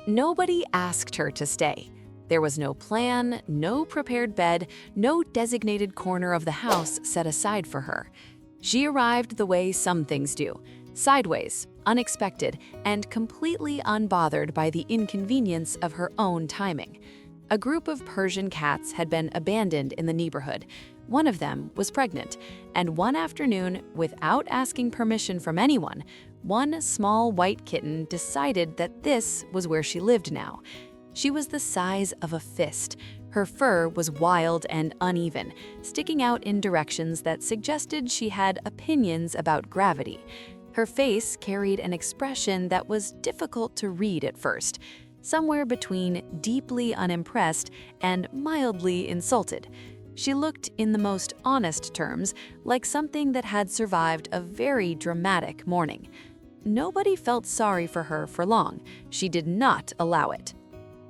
Nobody asked her to stay. There was no plan, no prepared bed, no designated corner of the house set aside for her. She arrived the way some things do, sideways, unexpected, and completely unbothered by the inconvenience of her own timing. A group of Persian cats had been abandoned in the neighborhood. One of them was pregnant, and one afternoon, without asking permission from anyone, one small white kitten decided that this was where she lived now. She was the size of a fist. Her fur was wild and uneven, sticking out in directions that suggested she had opinions about gravity. Her face carried an expression that was difficult to read at first, somewhere between deeply unimpressed and mildly insulted. She looked, in the most honest terms, like something that had survived a very dramatic morning. Nobody felt sorry for her for long. She did not allow it.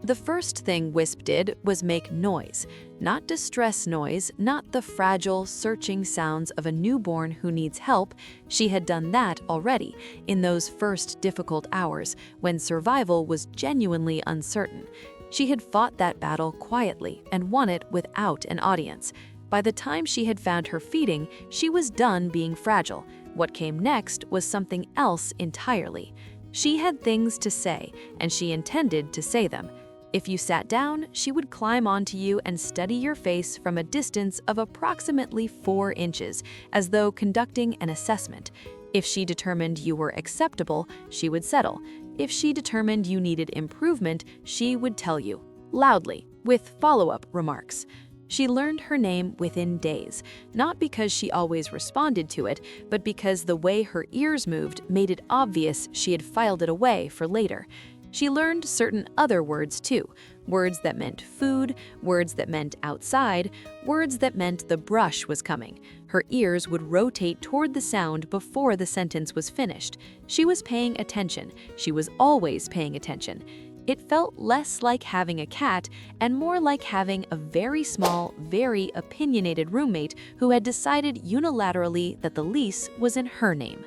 The first thing Wisp did was make noise. Not distress noise, not the fragile, searching sounds of a newborn who needs help. She had done that already, in those first difficult hours, when survival was genuinely uncertain. She had fought that battle quietly and won it without an audience. By the time she had found her feeding, she was done being fragile. What came next was something else entirely. She had things to say, and she intended to say them. If you sat down, she would climb onto you and study your face from a distance of approximately 4 inches, as though conducting an assessment. If she determined you were acceptable, she would settle. If she determined you needed improvement, she would tell you, loudly, with follow-up remarks. She learned her name within days, not because she always responded to it, but because the way her ears moved made it obvious she had filed it away for later. She learned certain other words too, words that meant food, words that meant outside, words that meant the brush was coming. Her ears would rotate toward the sound before the sentence was finished. She was paying attention. She was always paying attention. It felt less like having a cat and more like having a very small, very opinionated roommate who had decided unilaterally that the lease was in her name.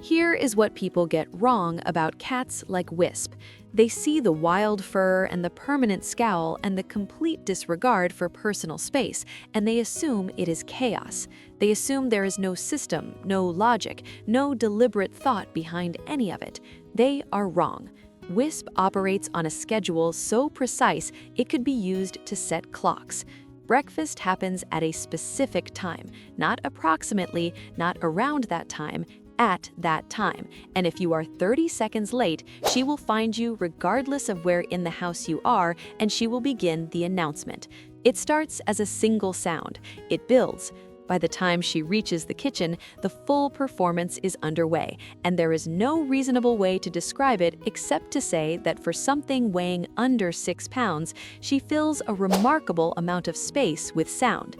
Here is what people get wrong about cats like Wisp. They see the wild fur and the permanent scowl and the complete disregard for personal space, and they assume it is chaos. They assume there is no system, no logic, no deliberate thought behind any of it. They are wrong. Wisp operates on a schedule so precise it could be used to set clocks. Breakfast happens at a specific time, not approximately, not around that time, at that time. And if you are 30 seconds late, she will find you regardless of where in the house you are, and she will begin the announcement. It starts as a single sound. It builds. By the time she reaches the kitchen, the full performance is underway, and there is no reasonable way to describe it except to say that for something weighing under 6 pounds, she fills a remarkable amount of space with sound.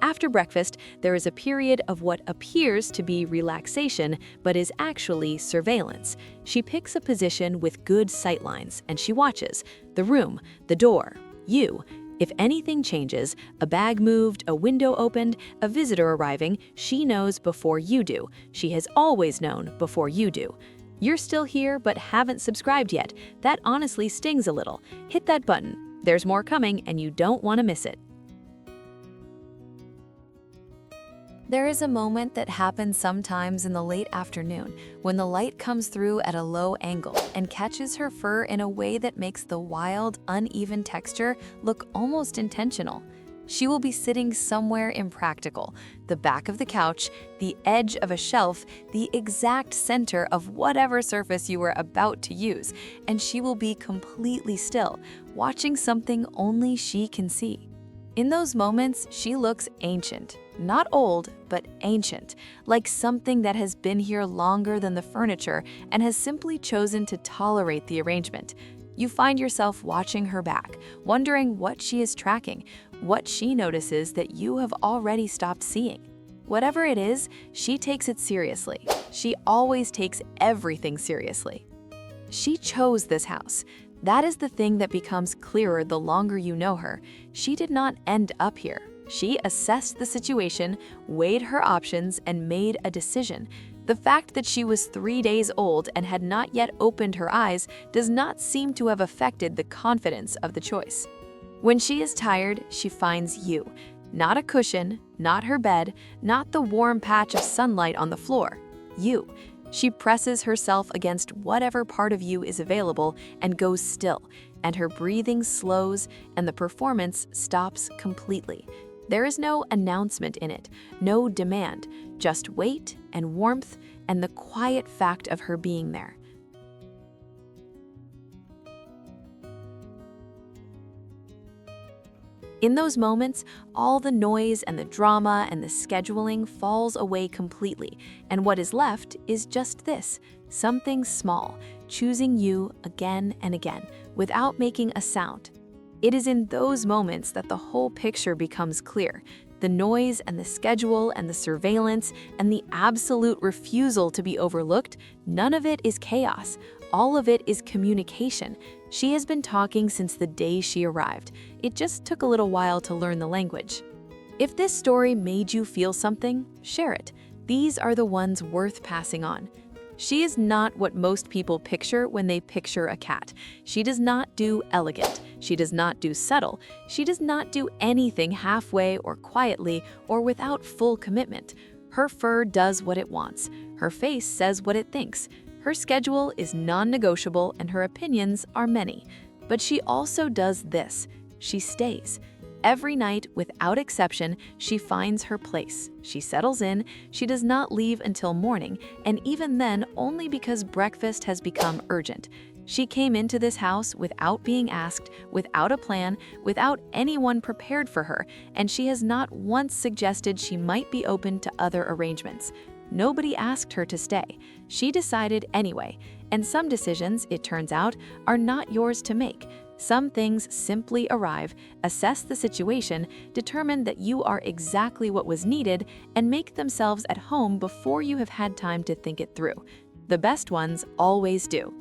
After breakfast, there is a period of what appears to be relaxation, but is actually surveillance. She picks a position with good sightlines, and she watches the room, the door, you. If anything changes, a bag moved, a window opened, a visitor arriving, she knows before you do. She has always known before you do. You're still here but haven't subscribed yet. That honestly stings a little. Hit that button. There's more coming, and you don't want to miss it. There is a moment that happens sometimes in the late afternoon when the light comes through at a low angle and catches her fur in a way that makes the wild, uneven texture look almost intentional. She will be sitting somewhere impractical, the back of the couch, the edge of a shelf, the exact center of whatever surface you were about to use, and she will be completely still, watching something only she can see. In those moments, she looks ancient. Not old, but ancient, like something that has been here longer than the furniture and has simply chosen to tolerate the arrangement. You find yourself watching her back, wondering what she is tracking, what she notices that you have already stopped seeing. Whatever it is, she takes it seriously. She always takes everything seriously. She chose this house. That is the thing that becomes clearer the longer you know her. She did not end up here. She assessed the situation, weighed her options, and made a decision. The fact that she was 3 days old and had not yet opened her eyes does not seem to have affected the confidence of the choice. When she is tired, she finds you. Not a cushion, not her bed, not the warm patch of sunlight on the floor. You. She presses herself against whatever part of you is available and goes still, and her breathing slows and the performance stops completely. There is no announcement in it, no demand, just weight and warmth and the quiet fact of her being there. In those moments, all the noise and the drama and the scheduling falls away completely, and what is left is just this, something small, choosing you again and again, without making a sound. It is in those moments that the whole picture becomes clear. The noise and the schedule and the surveillance and the absolute refusal to be overlooked, none of it is chaos. All of it is communication. She has been talking since the day she arrived. It just took a little while to learn the language. If this story made you feel something, share it. These are the ones worth passing on. She is not what most people picture when they picture a cat. She does not do elegant. She does not do subtle. She does not do anything halfway or quietly or without full commitment. Her fur does what it wants. Her face says what it thinks. Her schedule is non-negotiable and her opinions are many. But she also does this. She stays. Every night, without exception, she finds her place. She settles in, she does not leave until morning, and even then only because breakfast has become urgent. She came into this house without being asked, without a plan, without anyone prepared for her, and she has not once suggested she might be open to other arrangements. Nobody asked her to stay. She decided anyway, and some decisions, it turns out, are not yours to make. Some things simply arrive, assess the situation, determine that you are exactly what was needed, and make themselves at home before you have had time to think it through. The best ones always do.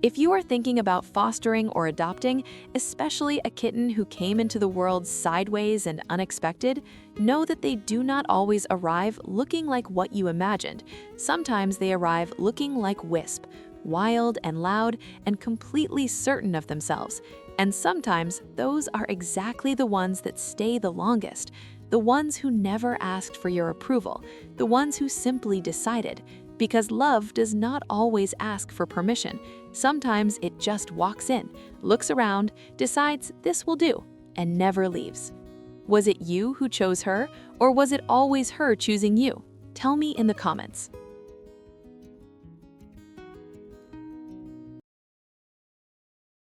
If you are thinking about fostering or adopting, especially a kitten who came into the world sideways and unexpected, know that they do not always arrive looking like what you imagined. Sometimes they arrive looking like Wisp, wild and loud and completely certain of themselves. And sometimes those are exactly the ones that stay the longest, the ones who never asked for your approval, the ones who simply decided. Because love does not always ask for permission. Sometimes it just walks in, looks around, decides this will do, and never leaves. Was it you who chose her, or was it always her choosing you? Tell me in the comments.